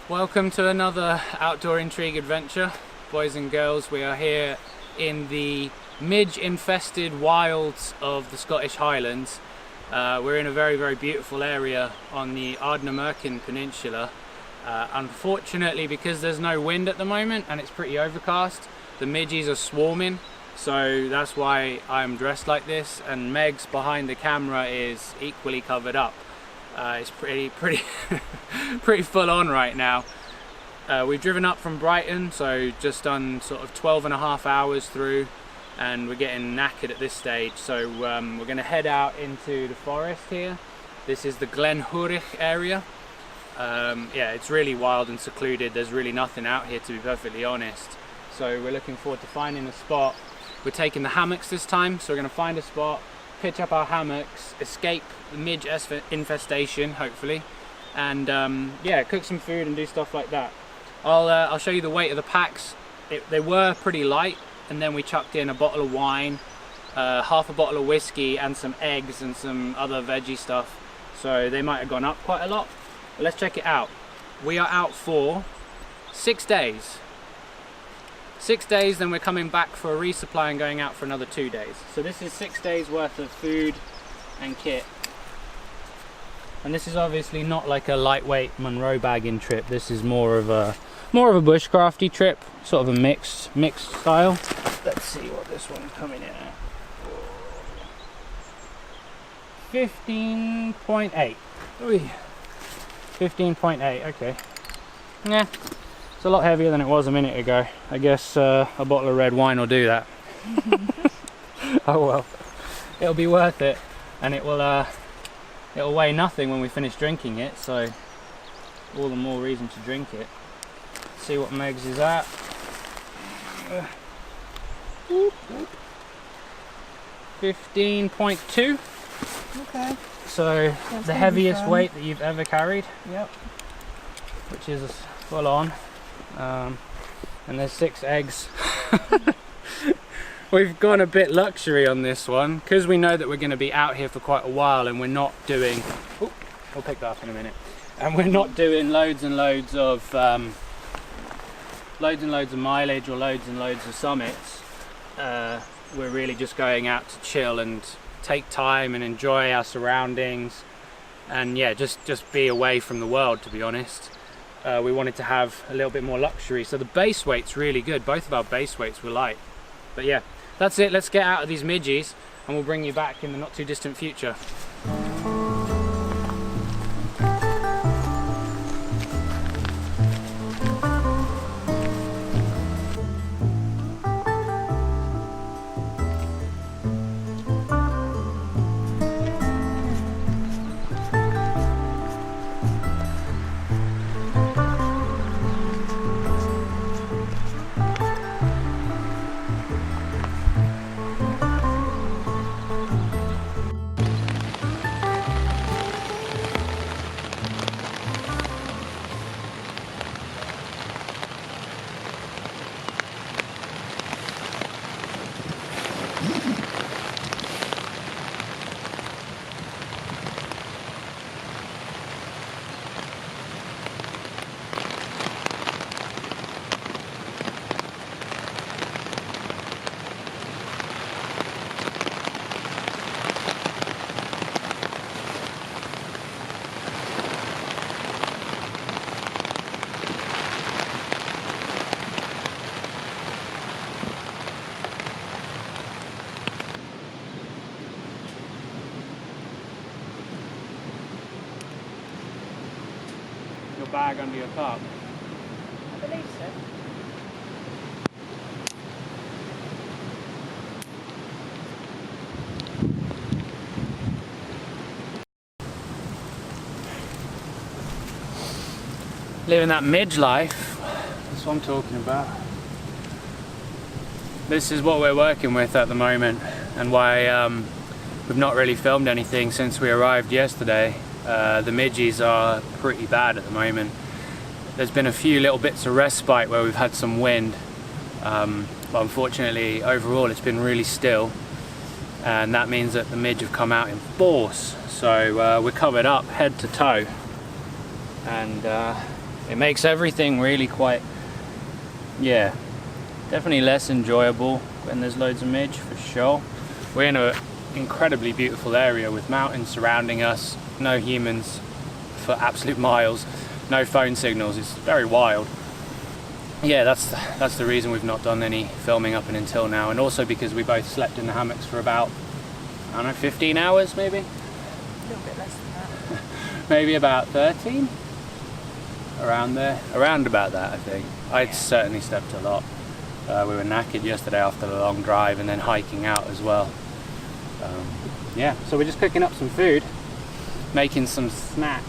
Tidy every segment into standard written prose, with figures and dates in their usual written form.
Welcome to another Outdoor Intrigue adventure. Boys and girls, we are here in the midge-infested wilds of the Scottish Highlands. We're in a very beautiful area on the Ardnamurchan Peninsula. Unfortunately, because there's no wind at the moment and it's pretty overcast, the midges are swarming, so that's why I'm dressed like this, and Meg's behind the camera is equally covered up. It's pretty pretty full on right now. We've driven up from Brighton, so just done sort of 12.5 hours through, and we're getting knackered at this stage, so we're going to head out into the forest here. This is the Glen Hurich area. Yeah, it's really wild and secluded. There's really nothing out here, to be perfectly honest, so we're looking forward to finding a spot. We're taking the hammocks this time, so we're going to find a spot, pitch up our hammocks, escape the midge infestation hopefully, and yeah, cook some food and do stuff like that. I'll show you the weight of the packs. They were pretty light, and then we chucked in a bottle of wine, half a bottle of whiskey, and some eggs and some other veggie stuff, so they might have gone up quite a lot. But let's check it out. We are out for 6 days. 6 days, then we're coming back for a resupply and going out for another 2 days. So this is 6 days worth of food and kit. And this is obviously not like a lightweight Monroe bagging trip. This is more of a bushcrafty trip, sort of a mixed style. Let's see what this one's coming in at. 15.8. 15.8. Okay. Yeah. It's a lot heavier than it was a minute ago. I guess a bottle of red wine will do that. Oh well, it'll be worth it, and it'll weigh nothing when we finish drinking it, so all the more reason to drink it. Let's see what Meg's is at. 15.2. Okay. So the heaviest weight that you've ever carried. Yep. Which is full on. And there's 6 eggs. We've gone a bit luxury on this one because we know that we're going to be out here for quite a while, and we're not doing, we'll pick that up in a minute, and we're not doing loads and loads of mileage or loads and loads of summits. We're really just going out to chill and take time and enjoy our surroundings, and yeah, just be away from the world, to be honest. We wanted to have a little bit more luxury, so the base weight's really good. Both of our base weights were light. But yeah, that's it. Let's get out of these midges, and we'll bring you back in the not too distant future. Bag under your top. I believe so. Living that midge life, that's what I'm talking about. This is what we're working with at the moment, and why we've not really filmed anything since we arrived yesterday. The midges are pretty bad at the moment. There's been a few little bits of respite where we've had some wind, but unfortunately overall it's been really still, and that means that the midge have come out in force. So we're covered up head to toe, and It makes everything really quite, yeah, definitely less enjoyable when there's loads of midge, for sure. We're in an incredibly beautiful area with mountains surrounding us, no humans for absolute miles, no phone signals. It's very wild. Yeah, that's the reason we've not done any filming up until now, and also because we both slept in the hammocks for about, I don't know, 15 hours maybe? A little bit less than that. Maybe about 13? Around there, around about that, I think. I'd certainly slept a lot. We were knackered yesterday after the long drive and then hiking out as well. Yeah, so we're just cooking up some food, making some snacks.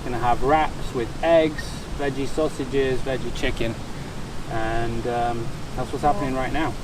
Gonna have wraps with eggs, veggie sausages, veggie chicken, and that's what's happening right now.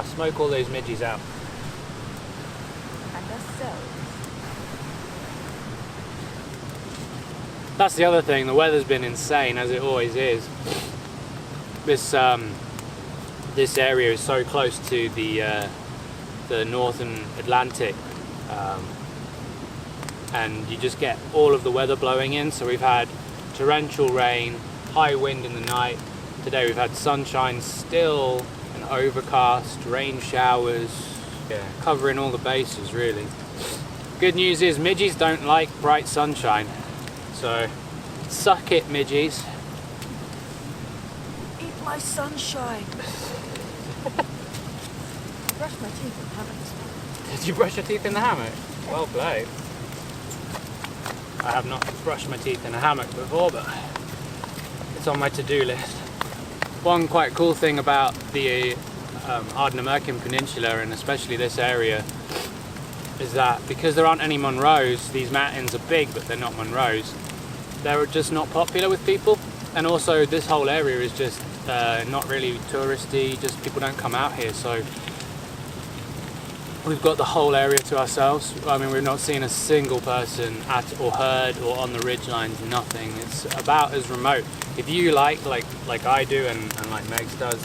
Smoke all those midges out. And ourselves. That's the other thing, the weather's been insane, as it always is. This area is so close to the northern Atlantic, and you just get all of the weather blowing in. So we've had torrential rain, high wind in the night. Today we've had sunshine still, and overcast, rain showers, covering all the bases really. Good news is midges don't like bright sunshine. So, suck it, midges. Eat my sunshine. Brush my teeth in the hammock. Did you brush your teeth in the hammock? Well played. I have not brushed my teeth in a hammock before, but it's on my to-do list. One quite cool thing about the Ardnamurchan Peninsula, and especially this area, is that because there aren't any Munros, these mountains are big but they're not Munros, they're just not popular with people. And also this whole area is just not really touristy, just people don't come out here, so we've got the whole area to ourselves. I mean, we've not seen a single person or heard or on the ridgelines, nothing. It's about as remote. If you like I do and like Megs does,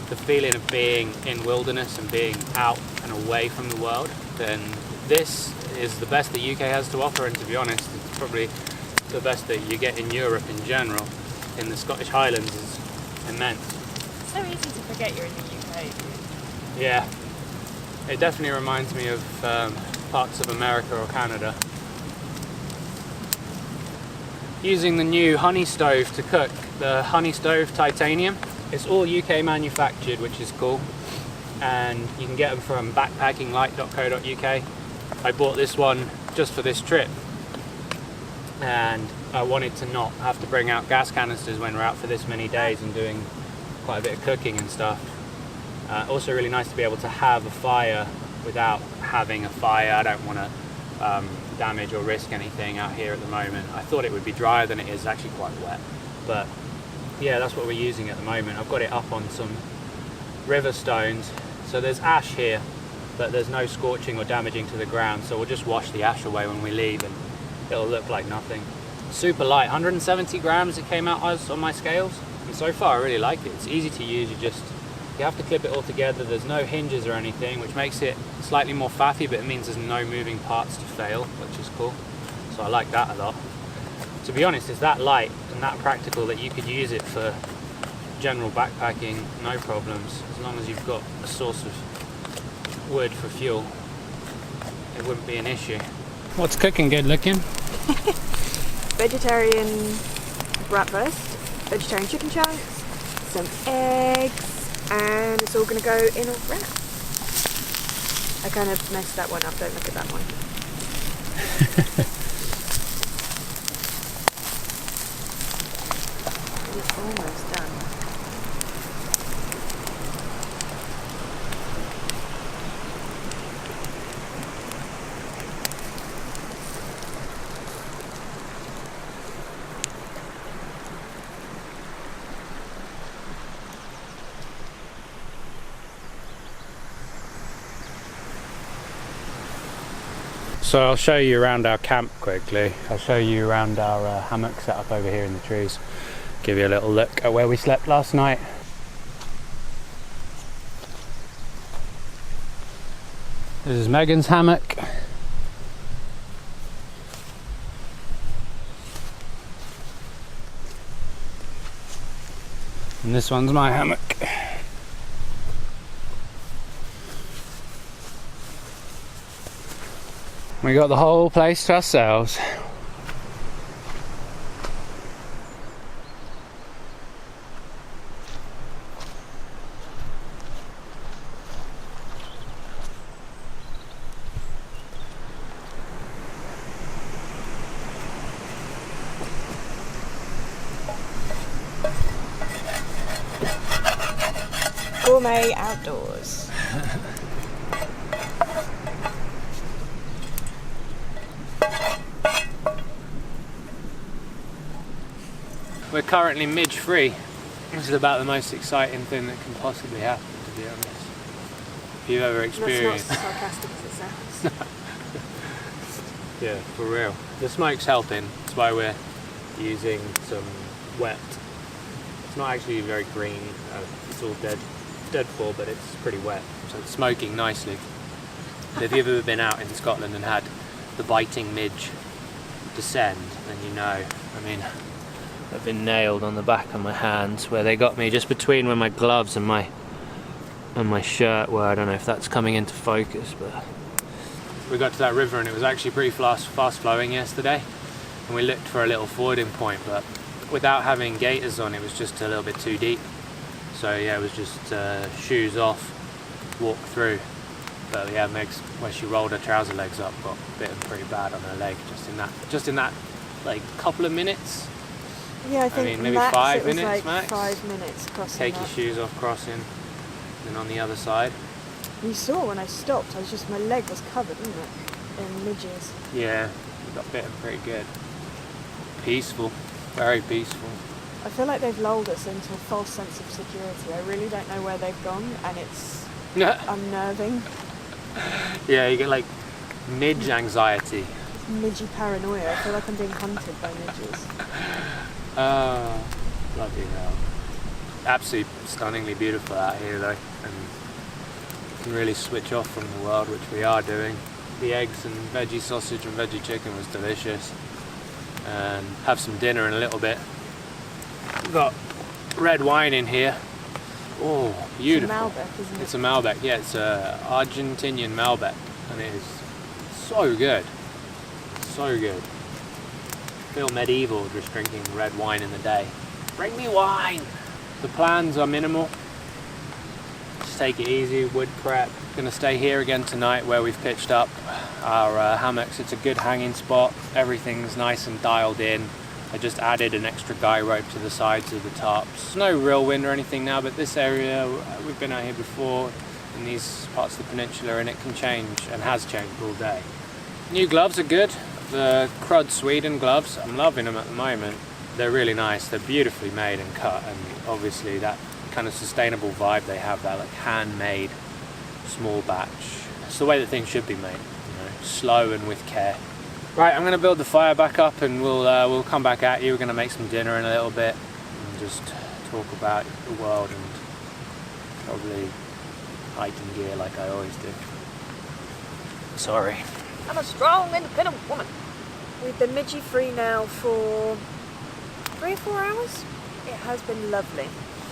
the feeling of being in wilderness and being out and away from the world, then this is the best the UK has to offer. And to be honest, it's probably the best that you get in Europe in general. In the Scottish Highlands is immense. It's so easy to forget you're in the UK. Yeah, it definitely reminds me of parts of America or Canada. Using the new honey stove to cook, the honey stove titanium. It's all UK manufactured, which is cool, and you can get them from backpackinglight.co.uk. I bought this one just for this trip, and I wanted to not have to bring out gas canisters when we're out for this many days and doing quite a bit of cooking and stuff. Also really nice to be able to have a fire without having a fire. I don't want to damage or risk anything out here at the moment. I thought it would be drier than it is, actually quite wet, but yeah, that's what we're using at the moment. I've got it up on some river stones, so there's ash here, but there's no scorching or damaging to the ground, so we'll just wash the ash away when we leave and it'll look like nothing. Super light, 170 grams it came out as on my scales, and so far I really like it. It's easy to use. You have to clip it all together. There's no hinges or anything, which makes it slightly more faffy, but it means there's no moving parts to fail, which is cool. So I like that a lot. To be honest, it's that light and that practical that you could use it for general backpacking, no problems. As long as you've got a source of wood for fuel, it wouldn't be an issue. What's cooking good looking? Vegetarian breakfast, vegetarian chicken chunks, some eggs, and it's all going to go in a wrap. I kind of messed that one up, don't look at that one. It's almost done. So I'll show you around our camp quickly. I'll show you around our hammock set up over here in the trees. Give you a little look at where we slept last night. This is Megan's hammock. And this one's my hammock. We got the whole place to ourselves. Gourmet outdoors. We're currently midge free. This is about the most exciting thing that can possibly happen, to be honest. If you've ever experienced. That's not sarcastic as it sounds. Yeah, for real. The smoke's helping. That's why we're using some wet. It's not actually very green. It's all dead fall, but it's pretty wet. So it's smoking nicely. But if you've ever been out in Scotland and had the biting midge descend, then you know. I mean, I've been nailed on the back of my hands where they got me just between where my gloves and my shirt were. I don't know if that's coming into focus, but we got to that river and it was actually pretty fast flowing yesterday, and we looked for a little fording point, but without having gaiters on it was just a little bit too deep. So yeah, it was just shoes off, walk through. But yeah, Meg's, where she rolled her trouser legs up, got bitten pretty bad on her leg just in that like couple of minutes. Yeah, I think maybe max, 5 it was minutes like max. 5 minutes crossing. Take up. your shoes off crossing, then on the other side. You saw when I stopped, my leg was covered, wasn't it, in midges. Yeah, we got bitten pretty good. Peaceful, very peaceful. I feel like they've lulled us into a false sense of security. I really don't know where they've gone, and it's unnerving. Yeah, you get like midge anxiety. Midgy paranoia. I feel like I'm being hunted by midges. Oh, bloody hell. Absolutely stunningly beautiful out here though, and you can really switch off from the world, which we are doing. The eggs and veggie sausage and veggie chicken was delicious, and have some dinner in a little bit. We've got red wine in here. Oh, beautiful. It's a Malbec, isn't it? It's a Malbec, yeah, it's a Argentinian Malbec, and it is so good. So good. Feel medieval just drinking red wine in the day. Bring me wine! The plans are minimal. Just take it easy, wood prep. Gonna stay here again tonight where we've pitched up our hammocks. It's a good hanging spot. Everything's nice and dialed in. I just added an extra guy rope to the sides of the tops. No real wind or anything now, but this area, we've been out here before in these parts of the peninsula, and it can change and has changed all day. New gloves are good. The Crud Sweden gloves, I'm loving them at the moment. They're really nice. They're beautifully made and cut, and obviously that kind of sustainable vibe they have, that like handmade, small batch. It's the way that things should be made, you know, slow and with care. Right, I'm going to build the fire back up, and we'll come back at you. We're going to make some dinner in a little bit and just talk about the world and probably hiking gear like I always do. Sorry. I'm a strong, independent woman. We've been midgie free now for 3 or 4 hours. It has been lovely.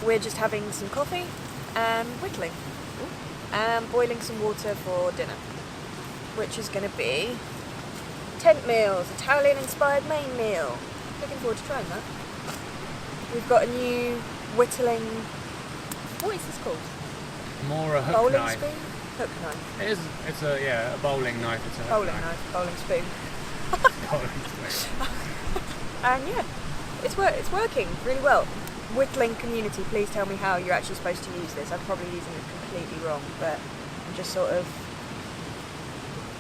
We're just having some coffee and whittling and boiling some water for dinner, which is going to be tent meals, Italian-inspired main meal. Looking forward to trying that. We've got a new whittling. What is this called? More a hook Bowling knife. spoon. Hook knife. It is. It's a bowling knife. It's a hook Bowling knife. knife. Bowling spoon. Bowling spoon. And yeah, it's working really well. Whittling community, please tell me how you're actually supposed to use this. I'm probably using it completely wrong, but I'm just sort of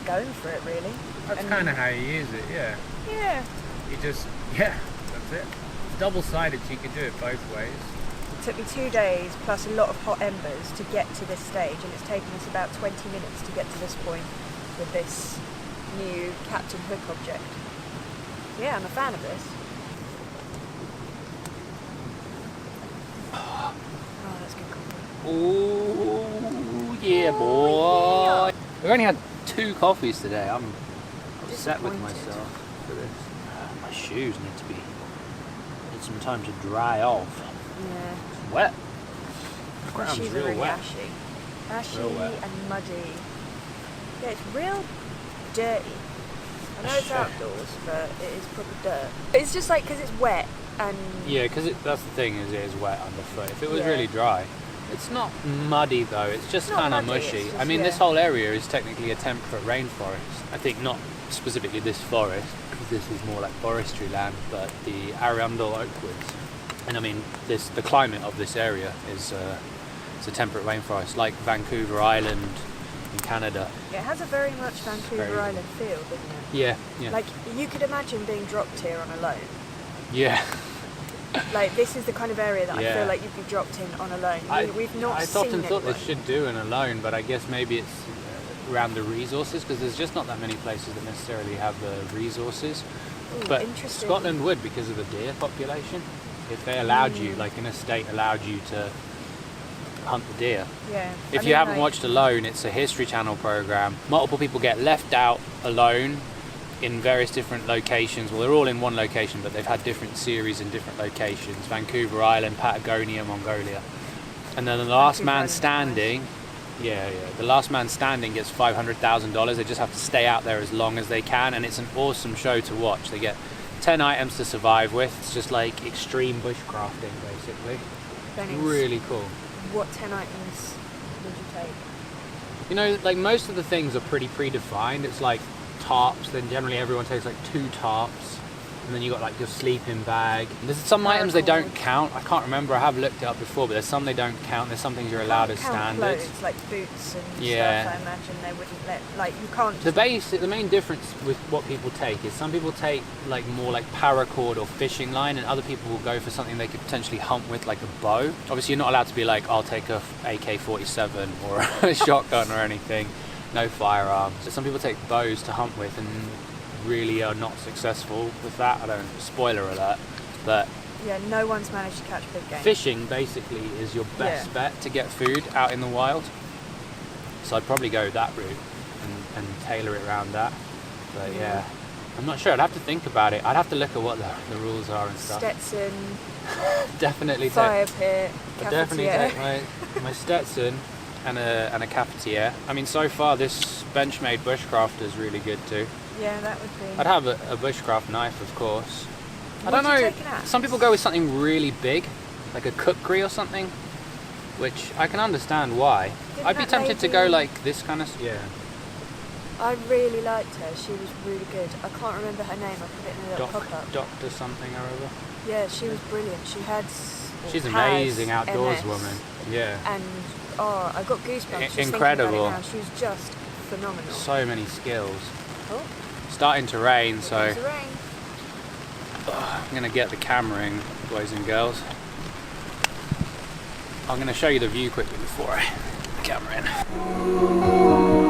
going for it really. That's kind of how you use it, yeah. Yeah. That's it. It's double-sided, so you can do it both ways. It took me 2 days plus a lot of hot embers to get to this stage, and it's taken us about 20 minutes to get to this point with this new Captain Hook object. Yeah, I'm a fan of this. Oh, that's good coffee. Ooh, yeah, boy. We've only had 2 coffees today. I'm upset with myself for this. My shoes need some time to dry off. Yeah. wet. The The ground's she's real really wet. ashy Real wet. and muddy. Yeah, it's real dirty. I know it's outdoors, but it is proper dirt. It's just like because it's wet and Yeah, because that's the thing, is it is wet underfoot. If it was Yeah. really dry, it's not muddy though. It's just Not kind of muddy, mushy. it's just- I mean, this yeah. whole area is technically a temperate rainforest. I think not specifically this forest, because this is more like forestry land, but the Arundel oakwoods. And I mean, the climate of this area is it's a temperate rainforest, like Vancouver Island in Canada. it has a very much Vancouver Crazy. Island feel, doesn't it? Yeah, yeah, Like you could imagine being dropped here on a loan. yeah. Like this is the kind of area that I Yeah. feel like you'd be dropped in on a loan. We've not I seen often thought anyone. this should do an alone, but I guess maybe it's around the resources, because there's just not that many places that necessarily have the resources. Ooh, But interesting. Scotland would, because of the deer population. If they allowed you, like an estate allowed you to hunt the deer. Yeah. If I you mean, haven't like, watched Alone, it's a History Channel program. Multiple people get left out alone in various different locations. Well, they're all in one location, but they've had different series in different locations. Vancouver Island, Patagonia, Mongolia. And then the last Vancouver man Island's standing, the last man standing gets $500,000. They just have to stay out there as long as they can, and it's an awesome show to watch. They get 10 items to survive with. It's just like extreme bushcrafting, basically. Benny's, Really cool. What 10 items would you take? You know, like most of the things are pretty predefined. It's like tarps, then generally everyone takes like 2 tarps, and then you got like your sleeping bag. There's some items they don't count. I can't remember, I have looked it up before, but there's some they don't count. There's some things you're allowed as Count standard. clothes, like boots and Yeah. stuff. I imagine they wouldn't let, like you can't. The main difference with what people take is some people take like more like paracord or fishing line, and other people will go for something they could potentially hunt with, like a bow. Obviously you're not allowed to be like, I'll take a AK-47 or a shotgun or anything. No firearms. So some people take bows to hunt with and really are not successful with that. I don't, spoiler alert, but Yeah, no one's managed to catch big game. fishing basically is your best bet to get food out in the wild. So I'd probably go that route and tailor it around that. But yeah, I'm not sure. I'd have to think about it. I'd have to look at what the rules are and stuff. Stetson, Definitely fire take. pit, I'd definitely cafetiere. take my Stetson and a cafetiere. I mean, so far this Benchmade Bushcraft is really good too. Yeah, that would be. I'd have a Bushcraft knife, of course. I Would don't you know. take an axe? Some people go with something really big, like a kukri or something, which I can understand why. Didn't I'd be that tempted to go lady- like this kind of. Yeah. I really liked her. She was really good. I can't remember her name. I put it in a little pop-up. Doctor something or other. Yeah, she was brilliant. She had. or She's has amazing outdoors MS, woman. Yeah. And I got goosebumps. just Incredible. Thinking about it now. She was just phenomenal. So many skills. Oh, Starting to rain, so there's the rain. I'm gonna get the camera in, boys and girls. I'm gonna show you the view quickly before I get the camera in.